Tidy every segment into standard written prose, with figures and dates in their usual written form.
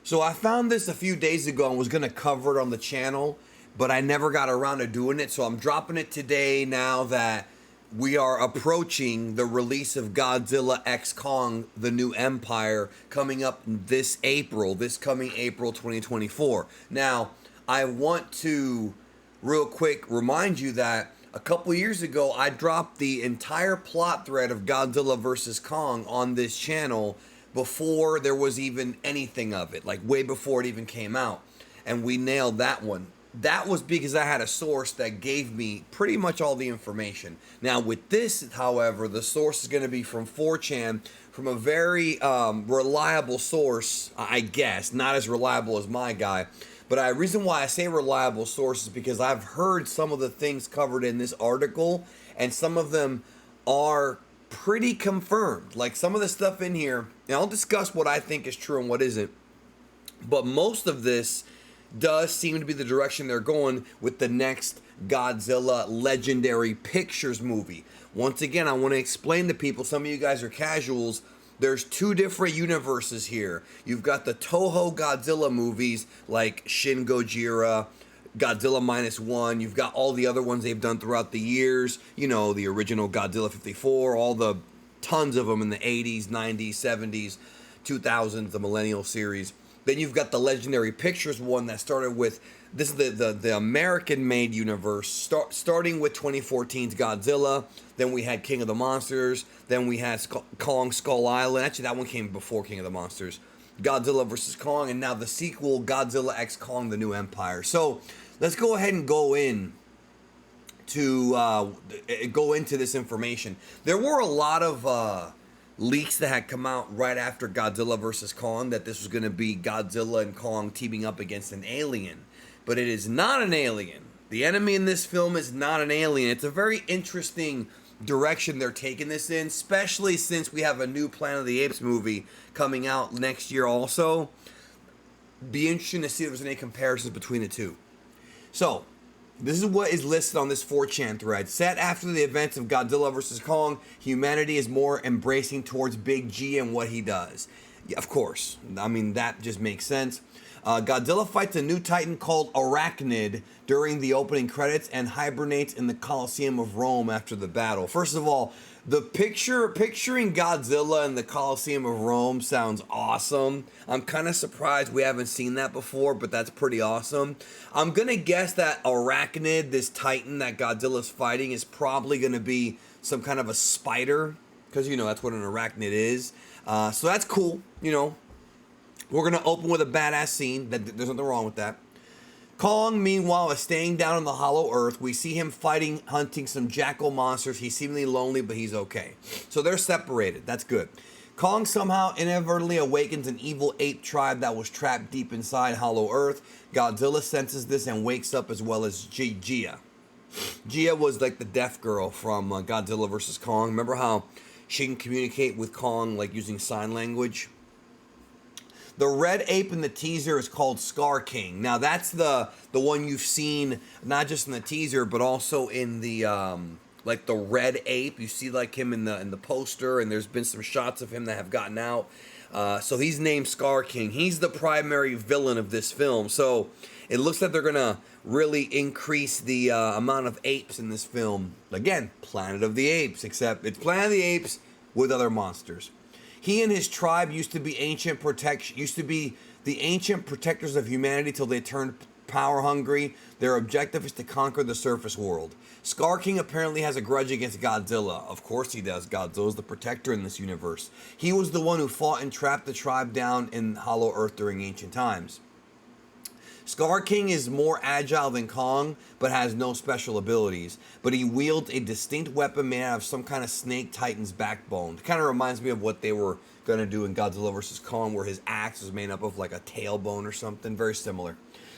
So I found this a few days ago and was gonna cover it on the channel, but I never got around to doing it. So I'm dropping it today now that we are approaching the release of Godzilla X Kong: The New Empire coming up this coming April 2024. Now, I want to real quick remind you that a couple years ago I dropped the entire plot thread of Godzilla vs. Kong on this channel before there was even anything of it, like way before it even came out. And we nailed that one. That was because I had a source that gave me pretty much all the information. Now with this, however, the source is going to be from 4chan, from a very reliable source, I guess. Not as reliable as my guy. But the reason why I say reliable source is because I've heard some of the things covered in this article, and some of them are pretty confirmed. Like some of the stuff in here, and I'll discuss what I think is true and what isn't. But most of this does seem to be the direction they're going with the next Godzilla Legendary Pictures movie. Once again, I want to explain to people, some of you guys are casuals, there's two different universes here. You've got the Toho Godzilla movies like Shin Gojira, Godzilla -1. You've got all the other ones they've done throughout the years. You know, the original Godzilla 54, all the tons of them in the 80s, 90s, 70s, 2000s, the Millennial series. Then you've got the Legendary Pictures one that started with, this is the American-made universe, starting with 2014's Godzilla. Then we had King of the Monsters. Then we had Kong Skull Island. Actually, that one came before King of the Monsters. Godzilla vs. Kong, and now the sequel, Godzilla X Kong: The New Empire. So let's go ahead and go into this information. There were a lot of leaks that had come out right after Godzilla vs. Kong that this was going to be Godzilla and Kong teaming up against an alien. But it is not an alien. The enemy in this film is not an alien. It's a very interesting direction they're taking this in, especially since we have a new Planet of the Apes movie coming out next year also. Be interesting to see if there's any comparisons between the two. So, this is what is listed on this 4chan thread. Set after the events of Godzilla vs. Kong, humanity is more embracing towards Big G and what he does. Yeah, of course. I mean, that just makes sense. Godzilla fights a new titan called Arachnid during the opening credits and hibernates in the Colosseum of Rome after the battle. First of all, the picturing Godzilla in the Colosseum of Rome sounds awesome. I'm kind of surprised we haven't seen that before, but that's pretty awesome. I'm going to guess that Arachnid, this titan that Godzilla's fighting, is probably going to be some kind of a spider, because, you know, that's what an arachnid is. So that's cool, you know. We're going to open with a badass scene. There's nothing wrong with that. Kong, meanwhile, is staying down on the hollow earth. We see him fighting, hunting some jackal monsters. He's seemingly lonely, but he's okay. So they're separated. That's good. Kong somehow inadvertently awakens an evil ape tribe that was trapped deep inside hollow earth. Godzilla senses this and wakes up, as well as Gia. Gia was like the deaf girl from Godzilla vs. Kong. Remember how she can communicate with Kong like using sign language? The red ape in the teaser is called Scar King. Now that's the one you've seen not just in the teaser but also in the like the red ape. You see like him in the poster, and there's been some shots of him that have gotten out. So he's named Scar King. He's the primary villain of this film. So it looks like they're gonna really increase the amount of apes in this film. Again, Planet of the Apes, except it's Planet of the Apes with other monsters. He and his tribe used to be the ancient protectors of humanity till they turned power hungry. Their objective is to conquer the surface world. Scar King apparently has a grudge against Godzilla. Of course he does. Godzilla's the protector in this universe. He was the one who fought and trapped the tribe down in Hollow Earth during ancient times. Scar King is more agile than Kong, but has no special abilities. But he wields a distinct weapon made out of some kind of snake titan's backbone. It kind of reminds me of what they were going to do in Godzilla vs. Kong, where his axe is made up of like a tailbone or something. Very similar.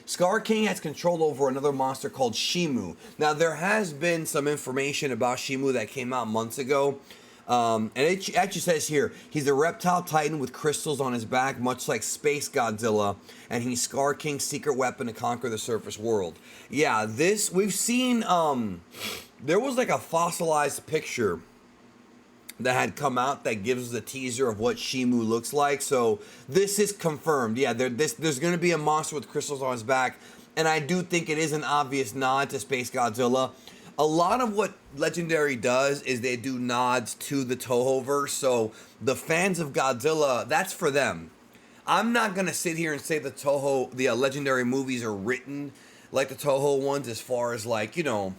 Scar King has control over another monster called Shimu. Now, there has been some information about Shimu that came out months ago. And it actually says here, he's a reptile titan with crystals on his back, much like Space Godzilla, and he's Scar King's secret weapon to conquer the surface world. Yeah, this, we've seen, there was like a fossilized picture that had come out that gives us a teaser of what Shimu looks like. So this is confirmed. Yeah, there's going to be a monster with crystals on his back, and I do think it is an obvious nod to Space Godzilla. A lot of what Legendary does is they do nods to the Toho-verse, so the fans of Godzilla, that's for them. I'm not going to sit here and say the Legendary movies are written like the Toho ones, as far as like, you're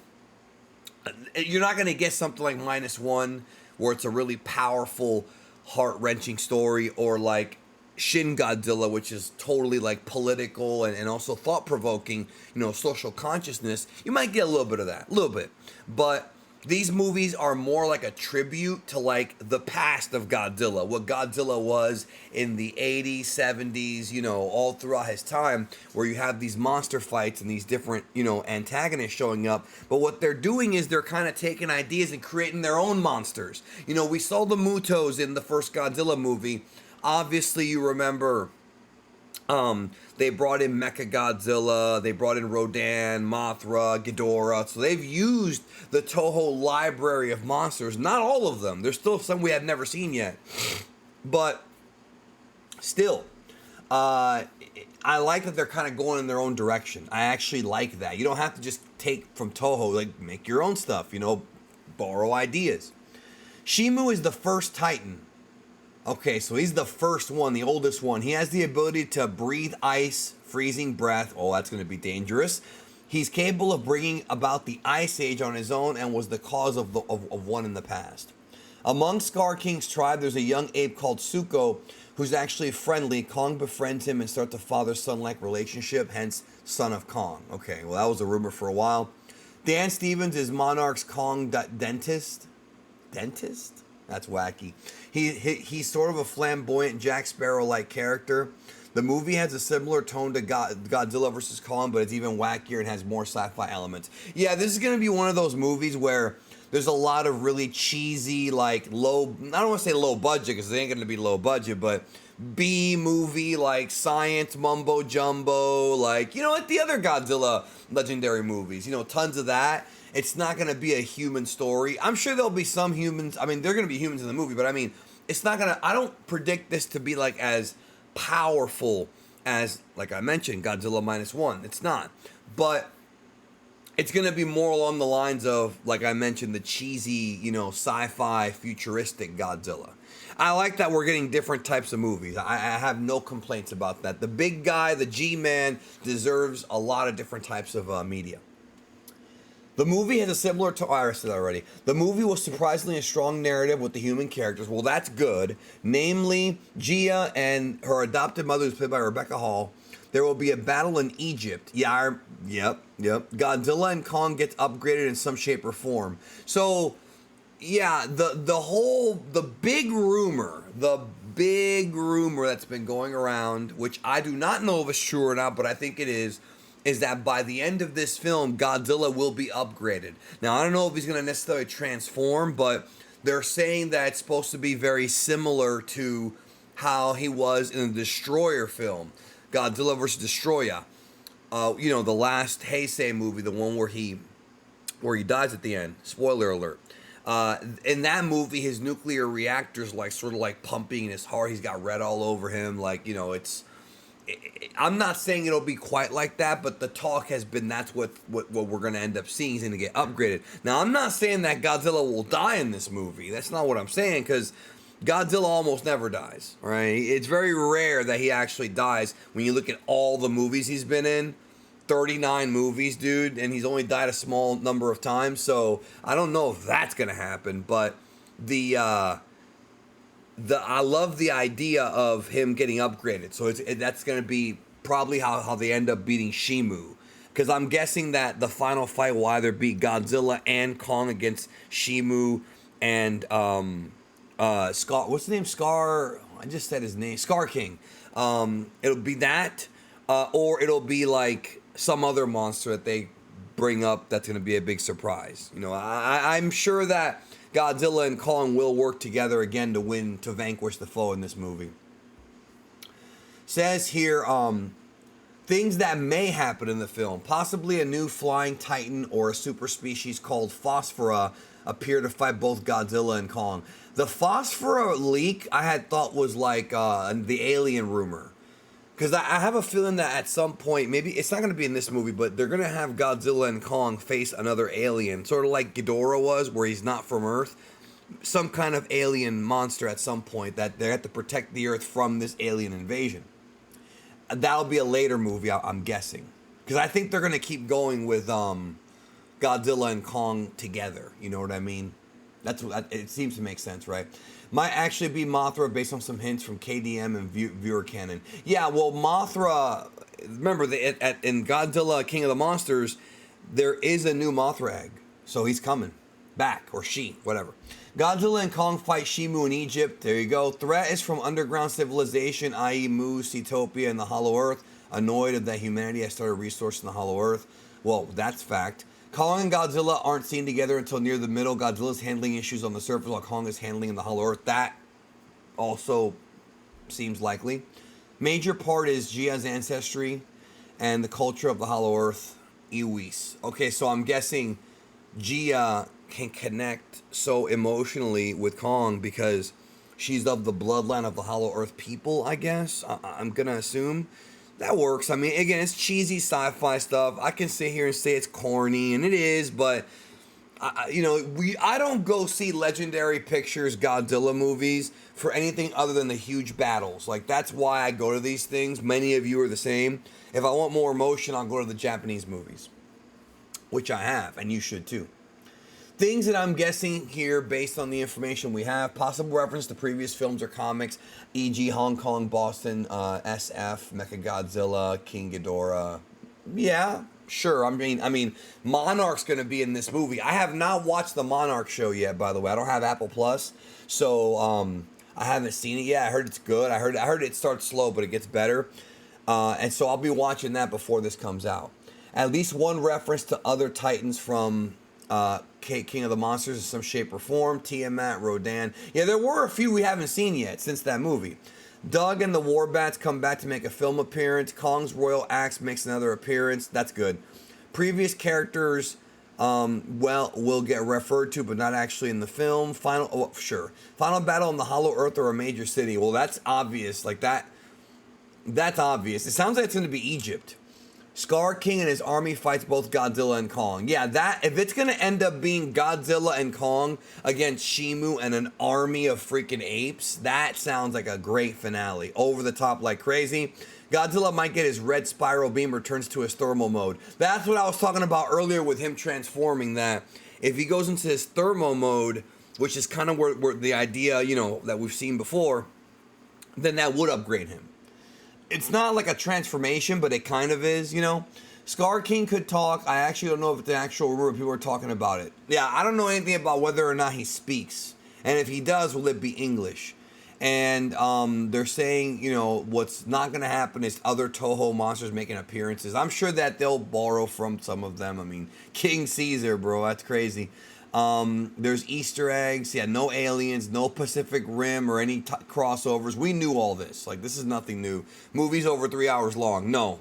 not going to get something like -1 where it's a really powerful, heart-wrenching story, or like Shin Godzilla, which is totally like political and also thought-provoking, social consciousness. You might get a little bit of that, a little bit. But these movies are more like a tribute to like the past of Godzilla, what Godzilla was in the 80s, 70s, all throughout his time, where you have these monster fights and these different, antagonists showing up. But what they're doing is they're kind of taking ideas and creating their own monsters. We saw the Mutos in the first Godzilla movie. Obviously, you remember they brought in Mechagodzilla, they brought in Rodan, Mothra, Ghidorah. So they've used the Toho library of monsters. Not all of them. There's still some we have never seen yet. But still, I like that they're kind of going in their own direction. I actually like that. You don't have to just take from Toho, like make your own stuff, borrow ideas. Shimu is the first Titan. Okay, so he's the first one, the oldest one. He has the ability to breathe ice, freezing breath. Oh, that's going to be dangerous. He's capable of bringing about the Ice Age on his own and was the cause of one in the past. Among Scar King's tribe, there's a young ape called Suko who's actually friendly. Kong befriends him and starts a father-son-like relationship, hence Son of Kong. Okay, well, that was a rumor for a while. Dan Stevens is Monarch's Kong dentist. Dentist? That's wacky. He's sort of a flamboyant Jack Sparrow-like character. The movie has a similar tone to Godzilla vs. Kong, but it's even wackier and has more sci-fi elements. Yeah, this is going to be one of those movies where there's a lot of really cheesy, like low, I don't want to say low budget because it ain't going to be low budget, but B movie, like science mumbo jumbo, like, like the other Godzilla Legendary movies, tons of that. It's not going to be a human story. I'm sure there'll be some humans. I mean, they're going to be humans in the movie, but I mean, it's not going to, I don't predict this to be like as powerful as, like I mentioned, Godzilla -1. It's not. But it's going to be more along the lines of, like I mentioned, the cheesy, sci-fi, futuristic Godzilla. I like that we're getting different types of movies. I have no complaints about that. The big guy, the G-Man, deserves a lot of different types of media. The movie has a similar to I said that already. The movie was surprisingly a strong narrative with the human characters. Well, that's good. Namely, Gia and her adopted mother, who's played by Rebecca Hall. There will be a battle in Egypt. Yep. Godzilla and Kong gets upgraded in some shape or form. So, yeah, the big rumor that's been going around, which I do not know if it's true or not, but I think it is that by the end of this film, Godzilla will be upgraded. Now, I don't know if he's going to necessarily transform, but they're saying that it's supposed to be very similar to how he was in the Destroyer film, Godzilla vs. Destroyer. The last Heisei movie, the one where he dies at the end. Spoiler alert. In that movie, his nuclear reactor's sort of pumping in his heart. He's got red all over him. I'm not saying it'll be quite like that, but the talk has been that's what we're going to end up seeing. He's going to get upgraded. Now, I'm not saying that Godzilla will die in this movie. That's not what I'm saying, because Godzilla almost never dies, right? It's very rare that he actually dies when you look at all the movies he's been in. 39 movies, dude, and he's only died a small number of times, so I don't know if that's going to happen, but I love the idea of him getting upgraded. So that's going to be probably how they end up beating Shimu. Because I'm guessing that the final fight will either be Godzilla and Kong against Shimu and Scar. What's his name? Scar. I just said his name. Scar King. It'll be that, or it'll be like some other monster that they bring up that's going to be a big surprise. I'm sure that Godzilla and Kong will work together again to vanquish the foe in this movie. Says here, things that may happen in the film. Possibly a new flying titan or a super species called Phosphora appear to fight both Godzilla and Kong. The phosphor leak I had thought was like the alien rumor. Because I have a feeling that at some point, maybe it's not going to be in this movie, but they're going to have Godzilla and Kong face another alien, sort of like Ghidorah was, where he's not from Earth. Some kind of alien monster at some point that they have to protect the Earth from this alien invasion. That'll be a later movie, I'm guessing. Because I think they're going to keep going with Godzilla and Kong together. You know what I mean? That's what it seems to make sense, right? Might actually be Mothra based on some hints from KDM and viewer canon. Yeah, well, Mothra. Remember, in Godzilla King of the Monsters, there is a new Mothra egg, so he's coming back, or she, whatever. Godzilla and Kong fight Shimu in Egypt. There you go. Threat is from underground civilization, i.e., Mu, Seatopia, and the Hollow Earth. Annoyed that humanity has started resourcing the Hollow Earth. Well, that's fact. Kong and Godzilla aren't seen together until near the middle. Godzilla's handling issues on the surface while Kong is handling in the Hollow Earth. That also seems likely. Major part is Gia's ancestry and the culture of the Hollow Earth, Iwis. Okay, so I'm guessing Gia can connect so emotionally with Kong because she's of the bloodline of the Hollow Earth people, I guess. I'm going to assume. That works. I mean, again, it's cheesy sci-fi stuff. I can sit here and say it's corny, and it is, but I don't go see Legendary Pictures Godzilla movies for anything other than the huge battles. Like, that's why I go to these things. Many of you are the same. If I want more emotion, I'll go to the Japanese movies, which I have, and you should too. Things that I'm guessing here based on the information we have, possible reference to previous films or comics, e.g. Hong Kong, Boston, SF, Mechagodzilla, King Ghidorah. Yeah, sure. I mean, Monarch's going to be in this movie. I have not watched the Monarch show yet, by the way. I don't have Apple Plus, so I haven't seen it yet. I heard it's good. I heard it starts slow, but it gets better. And so I'll be watching that before this comes out. At least one reference to other Titans from King of the Monsters in some shape or form. Tiamat, Rodan. Yeah, there were a few we haven't seen yet since that movie. Doug and the Warbats come back to make a film appearance. Kong's Royal Axe makes another appearance. That's good. Previous characters, will get referred to, but not actually in the film. Final battle in the Hollow Earth or a major city. Well, that's obvious. Like that. That's obvious. It sounds like it's going to be Egypt. Scar King and his army fights both Godzilla and Kong. Yeah, that if it's going to end up being Godzilla and Kong against Shimu and an army of freaking apes, that sounds like a great finale. Over the top like crazy. Godzilla might get his red spiral beam, returns to his thermal mode. That's what I was talking about earlier with him transforming, that if he goes into his thermal mode, which is kind of where the idea, that we've seen before, then that would upgrade him. It's not like a transformation, but it kind of is, Scar King could talk. I actually don't know if it's the actual rumor. People are talking about it. Yeah, I don't know anything about whether or not he speaks. And if he does, will it be English? And they're saying, what's not going to happen is other Toho monsters making appearances. I'm sure that they'll borrow from some of them. I mean, King Caesar, bro. That's crazy. There's Easter eggs. Yeah, no aliens, no Pacific Rim or any crossovers. We knew all this. Like, this is nothing new. Movies over 3 hours long. No.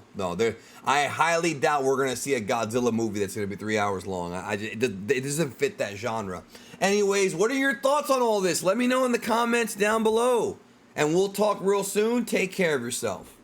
I highly doubt we're going to see a Godzilla movie that's going to be 3 hours long. It doesn't fit that genre. Anyways, what are your thoughts on all this? Let me know in the comments down below. And we'll talk real soon. Take care of yourself.